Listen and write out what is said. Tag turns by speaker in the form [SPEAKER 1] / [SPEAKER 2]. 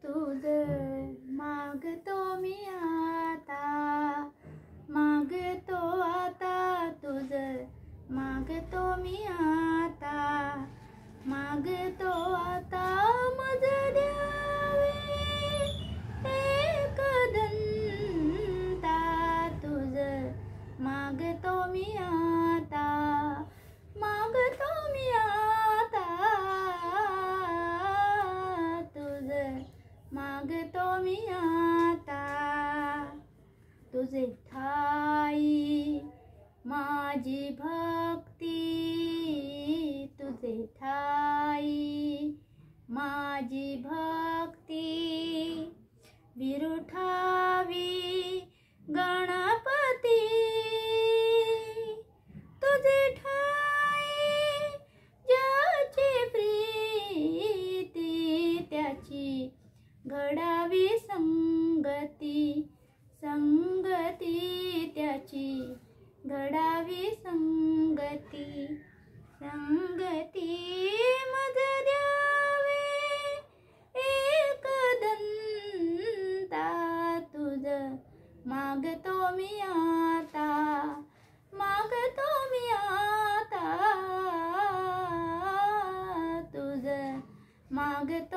[SPEAKER 1] तुझ मागतो मी आता, मागतो आता तुझ मागतो मी आता, मागतो आता मज द्यावे एक दंता, तुझ मागतो मी आता, मागतो मी आता, तुझ मागतो मी आता. तुझे ठाई माझी भक्ती, तुझे ठाई माझी भक्ती, विरुठावी गणपती, तुझे ठाई ज्याची प्रीती, त्याची घडावी संगती, संगती त्याची घडावी संगती, संगती मज द्यावे एक दंता, तुझ मागतो मी आता, मागतो मी आता, तुझ मागतो